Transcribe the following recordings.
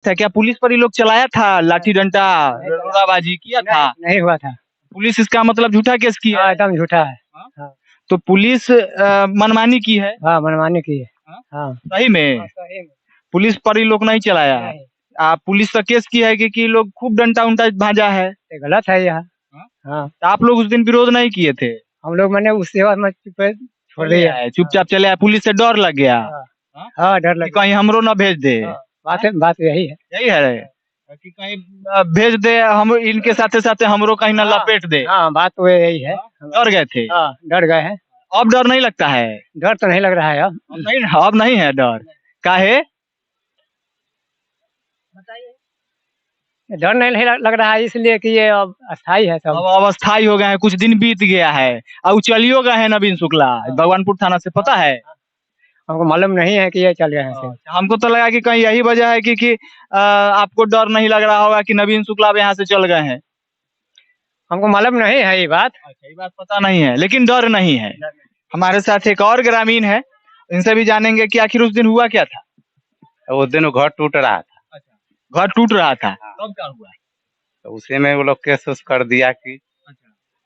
था क्या पुलिस पर ही लोग चलाया था लाठी डंडा रोड़ाबाजी किया था? नहीं हुआ था। पुलिस इसका मतलब झूठा केस किया है। एकदम झूठा है। हाँ। तो पुलिस मनमानी की है। हाँ मनमानी की है। हाँ। सही में सही में। पुलिस पर ही लोग नहीं चलाया है। पुलिस का केस किया है कि लोग खूब डंडा उंडा भाजा है। ये गलत है यह। हाँ। तो आप लोग उस दिन विरोध नहीं किए थे? हम लोग मैंने उस सेवा में छोड़ दिया है। चुपचाप चले आए, पुलिस से डर लग गया। हाँ डर लग कहीं हमरो ना भेज दे। बात यही है। यही है कि कहीं भेज दे, हम इनके साथे साथे हमरो कहीं ना लपेट दे। हाँ बात तो यही है। डर गए थे। डर गए हैं। अब डर नहीं लगता है? डर तो नहीं लग रहा है अब। अब नहीं है डर। काहे? डर नहीं लग रहा है इसलिए कि ये अब अस्थाई है सब। अब अस्थाई हो गए हैं, कुछ दिन बीत गया है और चलियो गए हैं नवीन शुक्ला भगवानपुर थाना से, पता है? हमको मालूम नहीं है कि ये चल गए हैं। हमको तो लगा कि कहीं यही वजह है कि आपको डर नहीं लग रहा होगा कि नवीन शुक्ला यहाँ से चल गए हैं। हमको मालूम नहीं है ये बात। ये बात पता नहीं है लेकिन डर नहीं है। हमारे साथ एक और ग्रामीण है, इनसे भी जानेंगे कि आखिर उस दिन हुआ क्या था। उस दिन घर टूट रहा था। घर टूट रहा था, तब क्या हुआ? तो उसी में वो लोग केस उस कर दिया कि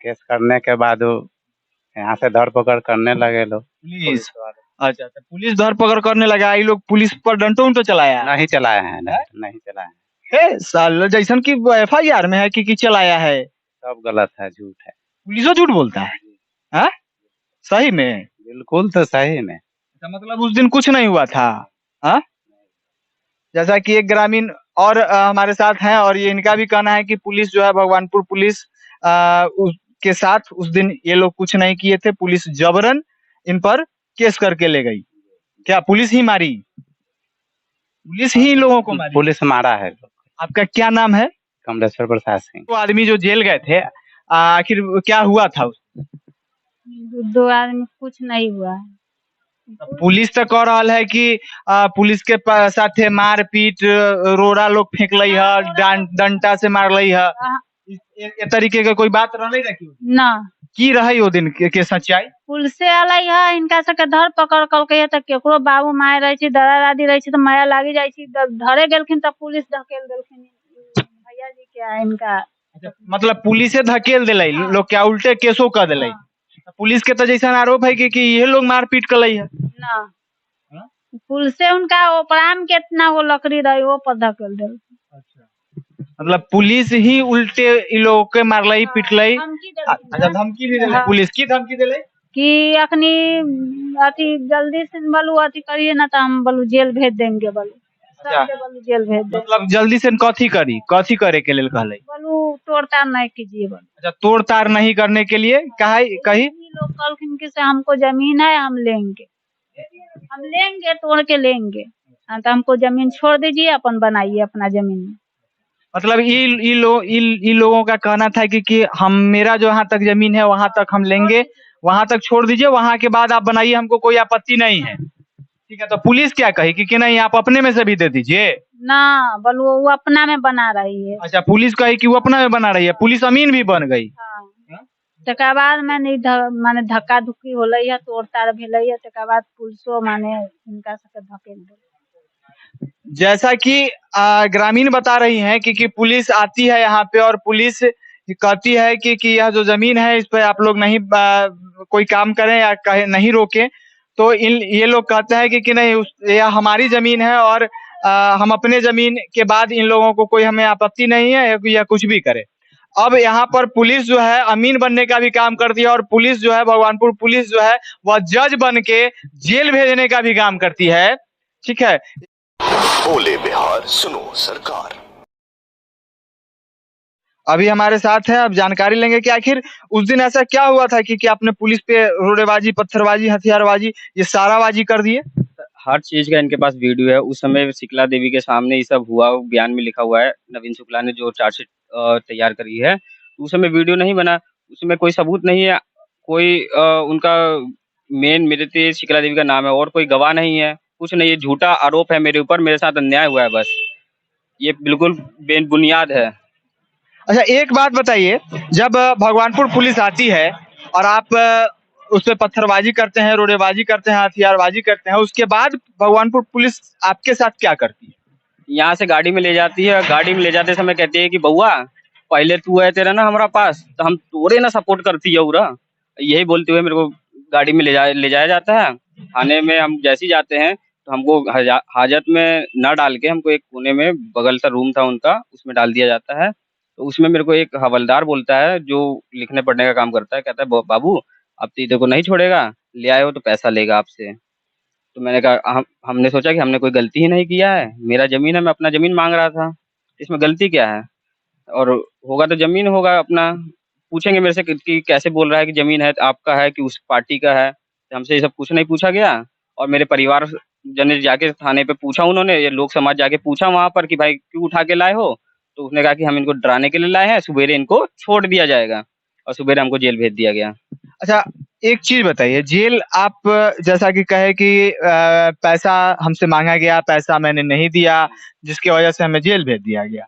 केस करने के बाद यहाँ से धरपकड़ करने लगे लोग पुलिस। अच्छा, तो पुलिस धरपकड़ करने लगा, ये लोग पुलिस पर डंटो उंटो चलाया? नहीं चलाया है, नहीं चलाया है। साल जैसन की FIR में है कि चलाया है। सब गलत है, झूठ है। पुलिसो झूठ बोलता है? हाँ? सही में? बिल्कुल तो सही में। मतलब उस दिन कुछ नहीं हुआ था? हाँ? जैसा कि एक ग्रामीण और हमारे साथ हैं और ये इनका भी कहना है कि पुलिस जो है भगवानपुर पुलिस उसके साथ उस दिन ये लोग कुछ नहीं किए थे, पुलिस जबरन इन पर केस करके ले गई। क्या पुलिस ही मारी? पुलिस ही लोगों को मारी? पुलिस मारा है। आपका क्या नाम है? कमलेश्वर प्रसाद सिंह। तो आदमी जो जेल गए थे आखिर क्या हुआ था? दो आदमी कुछ नहीं हुआ। पुलिस तो कह रहा है कि पुलिस के साथ मार पीट रोड़ा लोग फेंक ली है, डंडा से मार ली है, ये तरीके के कोई बात रही ना की रही वो दिन के सच्चाई? पुलिस अलै है, इनका सबके धर पकड़ कलके त केकरो बाबू माय रहे छी, दादा दादी रहे छी त माया लागी जाय छी, धरे गेलखिन त पुलिस धकेल देलखिन भैया जी क्या इनका। मतलब पुलिसे धकेल दिले लोग, क्या उल्टे केसो कर दिले? पुलिस के तो जैसा आरोप है कि ये लोग मारपीट कर ली है ना। पुलिस उनका ओपराम कितना वो लकड़ी रही वो पर धकेल दे। मतलब पुलिस ही उल्टे इन लोगों के मारलई पिटलई। अच्छा, धमकी भी दिले? पुलिस की धमकी दिले कि अखनी अथी जल्दी से बोलू अथी करिए ना तो हम बोलू जेल भेज देंगे बोलू। सबके बोलू जेल भेज दे। मतलब जल्दी से कथी करी, कथी करे के लिए कहले? बोलू तोड़ताड़ नहीं कीजिए बोलू। अच्छा, तोड़ ताड़ नहीं करने के लिए कही लोग कहलखिन कि से हमको जमीन है हम लेंगे तोड़ के लेंगे, तो हमको जमीन छोड़ दीजिए अपन बनाइए अपना जमीन में। मतलब इन लोगों का कहना था कि हम मेरा जो यहाँ तक जमीन है वहां तक हम लेंगे, वहां तक छोड़ दीजिए, वहां के बाद आप बनाइए, हमको कोई आपत्ति नहीं है। ठीक है, तो पुलिस क्या कही कि नहीं आप अपने में से भी दे दीजिए? ना बोलो वो अपना में बना रही है। अच्छा, पुलिस कही कि वो अपना में बना रही है, पुलिस अमीन भी बन गई। तकर बाद माने धक्का धुक्की होले है, तोड़ ताड़ भेले है, तकर बाद पुलिसो माने इनका सबके धकेल दे। जैसा कि ग्रामीण बता रही हैं कि पुलिस आती है यहाँ पे और पुलिस कहती है कि यह जो जमीन है इस पे आप लोग नहीं कोई काम करें या कहे नहीं रोके, तो ये लोग कहते हैं कि नहीं यह हमारी जमीन है और हम अपने जमीन के बाद इन लोगों को कोई हमें आपत्ति नहीं है या कुछ भी करे। अब यहाँ पर पुलिस जो है अमीन बनने का भी काम करती है और पुलिस जो है भगवानपुर पुलिस जो है वह जज बन के जेल भेजने का भी काम करती है। ठीक है, बोले बिहार सुनो सरकार। अभी हमारे साथ है, अब जानकारी लेंगे कि आखिर उस दिन ऐसा क्या हुआ था कि आपने पुलिस पे रोड़ेबाजी, पत्थरबाजी, हथियारबाजी, ये सारा बाजी कर दिए? हर चीज का इनके पास वीडियो है। उस समय शीतला देवी के सामने ये सब हुआ, बयान में लिखा हुआ है। नवीन शुक्ला ने जो चार्जशीट तैयार करी है, उस समय वीडियो नहीं बना, उसमें कोई सबूत नहीं है, कोई उनका मेन मेरे शीतला देवी का नाम है और कोई गवाह नहीं है, कुछ नहीं है। झूठा आरोप है मेरे ऊपर, मेरे साथ अन्याय हुआ है, बस ये बिल्कुल बेबुनियाद है। अच्छा, एक बात बताइए, जब भगवानपुर पुलिस आती है और आप उस पे पत्थरबाजी करते हैं, रोड़ेबाजी करते हैं, हथियारबाजी करते हैं, उसके बाद भगवानपुर पुलिस आपके साथ क्या करती है? यहाँ से गाड़ी में ले जाती है, गाड़ी में ले जाते समय कहती है कि बउआ पहले तू है तेरा ना हमारा पास, तो हम तोरे ना सपोर्ट करती है उरा। यही बोलते हुए मेरे को गाड़ी में ले जाया जाता है। थाने में हम जैसे ही जाते हैं तो हमको हाजत में न डाल के हमको एक कोने में बगल सा रूम था उनका, उसमें डाल दिया जाता है। तो उसमें मेरे को एक हवलदार बोलता है जो लिखने पढ़ने का काम करता है, कहता है बाबू अब तो तेरे को नहीं छोड़ेगा, ले आए हो तो पैसा लेगा आपसे। तो मैंने कहा हमने सोचा कि हमने कोई गलती ही नहीं किया है, मेरा जमीन है, मैं अपना जमीन मांग रहा था, इसमें गलती क्या है? और होगा तो जमीन होगा अपना। पूछेंगे मेरे से कि कैसे बोल रहा है कि जमीन है तो आपका है कि उस पार्टी का है? तो हमसे ये सब कुछ नहीं पूछा गया। और मेरे परिवार जन ने जाके थाने पे पूछा, उन्होंने ये लोक समाज जाके पूछा वहां पर कि भाई क्यों उठा के लाए हो? तो उसने कहा कि हम इनको डराने के लिए लाए हैं, सुबेरे इनको छोड़ दिया जाएगा। और सुबेरे हमको जेल भेज दिया गया। अच्छा, एक चीज बताइए, जेल आप जैसा कि कहे कि पैसा हमसे मांगा गया, पैसा मैंने नहीं दिया, जिसकी वजह से हमें जेल भेज दिया गया।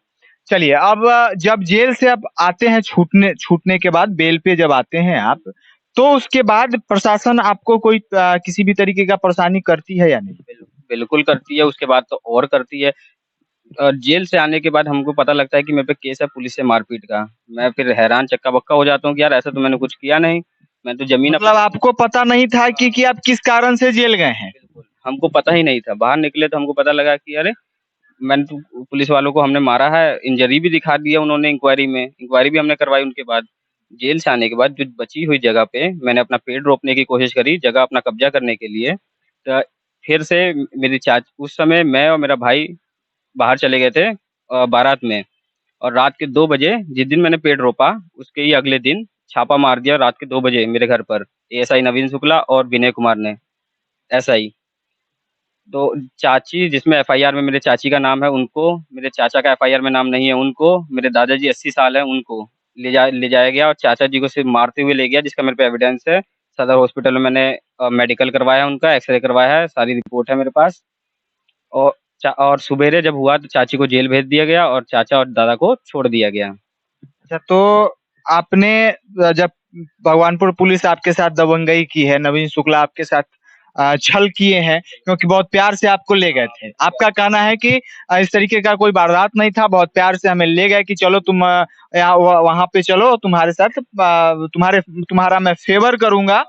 चलिए, अब जब जेल से आप आते हैं, छूटने के बाद बेल पे जब आते हैं आप, तो उसके बाद प्रशासन आपको कोई किसी भी तरीके का परेशानी करती है या नहीं? बिल्कुल करती है, उसके बाद तो और करती है। जेल से आने के बाद हमको पता लगता है कि मेरे पे केस है पुलिस से मारपीट का। मैं फिर हैरान चक्का बक्का हो जाता हूँ कि यार ऐसा तो मैंने कुछ किया नहीं, मैं तो जमीन मतलब आपको पता नहीं था कि आप किस कारण से जेल गए हैं? बिल्कुल, हमको पता ही नहीं था। बाहर निकले तो हमको पता लगा कि अरे मैंने तो पुलिस वालों को हमने मारा है, इंजरी भी दिखा दिया उन्होंने इंक्वायरी भी हमने करवाई उनके बाद। जेल से आने के बाद जो बची हुई जगह पे मैंने अपना पेड़ रोपने की कोशिश करी, जगह अपना कब्जा करने के लिए। तो फिर से मेरी उस समय मैं और मेरा भाई बाहर चले गए थे बारात में, और रात के 2 बजे जिस दिन मैंने पेड़ रोपा उसके ही अगले दिन छापा मार दिया रात के 2 बजे मेरे घर पर, एएसआई नवीन शुक्ला और विनय कुमार ने, एसआई। तो चाची जिसमें एफआईआर में मेरे चाची का नाम है उनको, मेरे चाचा का एफआईआर में नाम नहीं है उनको, मेरे दादाजी 80 साल है उनको ले जाया गया और चाचा जी को सिर्फ मारते हुए ले गया, जिसका मेरे पे एविडेंस है। सदर हॉस्पिटल में मैंने मेडिकल करवाया, उनका एक्सरे करवाया है, सारी रिपोर्ट है मेरे पास। और सुबेरे जब हुआ तो चाची को जेल भेज दिया गया और चाचा और दादा को छोड़ दिया गया। अच्छा, तो आपने जब भगवानपुर पुलिस आपके साथ दबंगई की है, नवीन शुक्ला आपके साथ छल किए हैं, क्योंकि बहुत प्यार से आपको ले गए थे। आपका कहना है कि इस तरीके का कोई वारदात नहीं था, बहुत प्यार से हमें ले गए कि चलो तुम वहां पे चलो, तुम्हारे साथ तुम्हारा मैं फेवर करूंगा।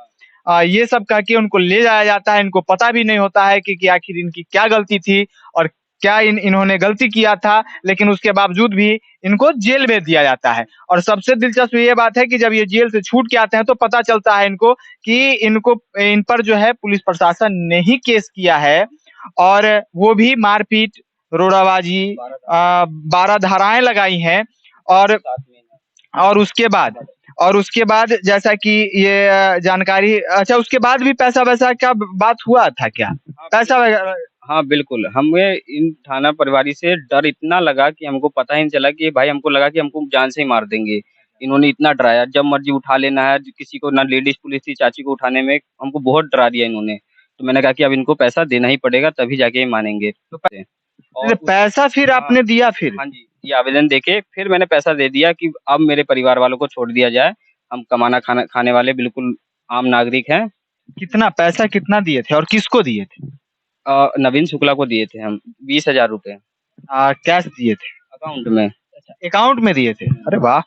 ये सब कह के उनको ले जाया जाता है। इनको पता भी नहीं होता है कि आखिर इनकी क्या गलती थी और क्या इन्होंने गलती किया था, लेकिन उसके बावजूद भी इनको जेल भेज दिया जाता है। और सबसे दिलचस्प ये बात है कि जब ये जेल से छूट के आते हैं तो पता चलता है इनको कि इन पर जो है पुलिस प्रशासन ने ही केस किया है, और वो भी मारपीट, रोड़ाबाजी, 12 धाराएं लगाई हैं। और उसके बाद जैसा कि ये जानकारी, अच्छा, उसके बाद भी पैसा वैसा क्या बात हुआ था क्या? पैसा वगैरह? हाँ बिल्कुल, हमें इन थाना प्रभारी से डर इतना लगा कि हमको पता ही नहीं चला कि भाई, हमको लगा कि हमको जान से ही मार देंगे। इन्होंने इतना डराया, जब मर्जी उठा लेना है किसी को, ना लेडीज पुलिस थी चाची को उठाने में, हमको बहुत डरा दिया इन्होंने। तो मैंने कहा कि अब इनको पैसा देना ही पड़ेगा तभी जाके ये मानेंगे। और पैसा फिर आपने दिया? फिर हाँ जी, ये आवेदन देके फिर मैंने पैसा दे दिया कि अब मेरे परिवार वालों को छोड़ दिया जाए, हम कमाना खाने वाले बिल्कुल आम नागरिक हैं। कितना पैसा कितना दिए थे और किसको दिए थे? नवीन शुक्ला को दिए थे हम 20,000 रुपए। कैश दिए थे? अकाउंट में। अकाउंट में दिए थे? अरे वाह!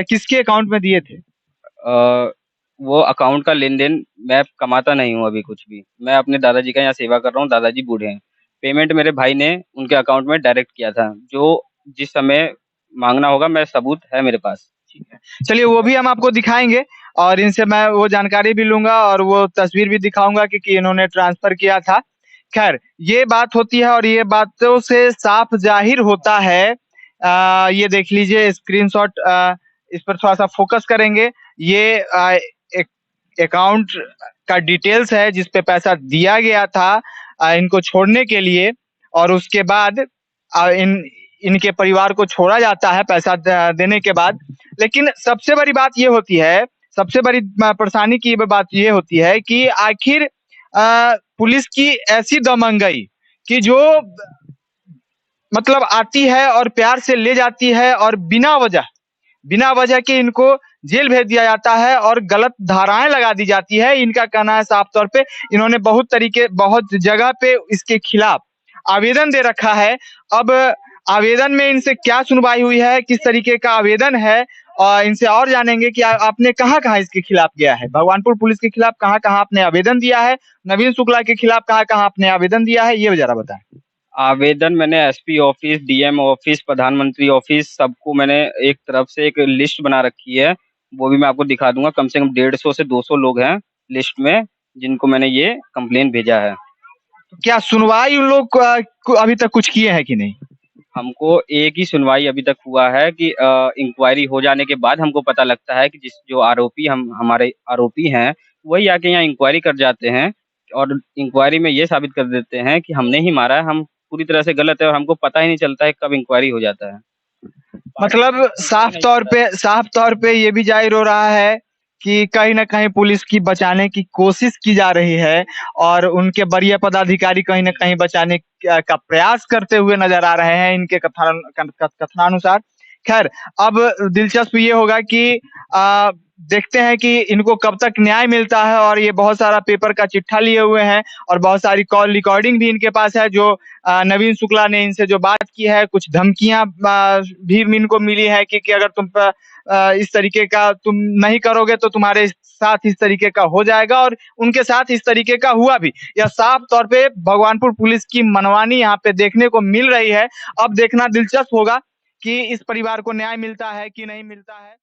किसके अकाउंट में दिए थे? वो अकाउंट का लेन देन मैं कमाता नहीं हूँ अभी कुछ भी, मैं अपने दादाजी का यहाँ सेवा कर रहा हूँ, दादाजी बूढ़े हैं। पेमेंट मेरे भाई ने उनके अकाउंट में डायरेक्ट किया था, जो जिस समय मांगना होगा मैं सबूत है मेरे पास। ठीक है, चलिए वो भी हम आपको दिखाएंगे और इनसे मैं वो जानकारी भी लूंगा और वो तस्वीर भी दिखाऊंगा कि इन्होंने ट्रांसफर किया था। खैर, ये बात होती है और ये बातों से साफ जाहिर होता है। ये देख लीजिए स्क्रीनशॉट, इस पर थोड़ा सा फोकस करेंगे। ये अकाउंट का डिटेल्स है जिस पे पैसा दिया गया था इनको छोड़ने के लिए, और उसके बाद इनके परिवार को छोड़ा जाता है पैसा देने के बाद। लेकिन सबसे बड़ी बात ये होती है, सबसे बड़ी परेशानी की बात ये होती है कि आखिर पुलिस की ऐसी दमंगई कि जो मतलब आती है और प्यार से ले जाती है और बिना वजह के इनको जेल भेज दिया जाता है और गलत धाराएं लगा दी जाती है। इनका कहना है साफ तौर पे, इन्होंने बहुत जगह पे इसके खिलाफ आवेदन दे रखा है। अब आवेदन में इनसे क्या सुनवाई हुई है, किस तरीके का आवेदन है, और इनसे और जानेंगे कि आपने कहाँ-कहाँ इसके खिलाफ गया है। भगवानपुर पुलिस के खिलाफ कहाँ-कहाँ आपने आवेदन दिया है, नवीन शुक्ला के खिलाफ कहाँ-कहाँ आपने आवेदन दिया है, ये जरा बताएं। आवेदन मैंने एसपी ऑफिस, डीएम ऑफिस, प्रधानमंत्री ऑफिस, सबको मैंने एक तरफ से एक लिस्ट बना रखी है। वो भी मैं आपको दिखा दूंगा। कम से कम 150 से 200 लोग हैं लिस्ट में, जिनको मैंने ये कंप्लेन भेजा है। क्या सुनवाई उन लोग अभी तक कुछ किए हैं कि नहीं? हमको एक ही सुनवाई अभी तक हुआ है कि इंक्वायरी हो जाने के बाद हमको पता लगता है कि जो आरोपी हमारे आरोपी हैं, वही आके यहाँ इंक्वायरी कर जाते हैं और इंक्वायरी में ये साबित कर देते हैं कि हमने ही मारा है, हम पूरी तरह से गलत है और हमको पता ही नहीं चलता है कब इंक्वायरी हो जाता है। मतलब साफ तौर पे ये भी जाहिर हो रहा है कि कहीं न कहीं पुलिस की बचाने की कोशिश की जा रही है और उनके वरीय पदाधिकारी कहीं न कहीं बचाने का प्रयास करते हुए नजर आ रहे हैं इनके कथनानुसार। खैर, अब दिलचस्प ये होगा कि देखते हैं कि इनको कब तक न्याय मिलता है, और ये बहुत सारा पेपर का चिट्ठा लिए हुए हैं और बहुत सारी कॉल रिकॉर्डिंग भी इनके पास है, जो नवीन शुक्ला ने इनसे जो बात की है, कुछ धमकियां भी इनको मिली है कि अगर तुम इस तरीके का तुम नहीं करोगे तो तुम्हारे साथ इस तरीके का हो जाएगा, और उनके साथ इस तरीके का हुआ भी। यह साफ तौर पे भगवानपुर पुलिस की मनमानी यहाँ पे देखने को मिल रही है। अब देखना दिलचस्प होगा कि इस परिवार को न्याय मिलता है कि नहीं मिलता है।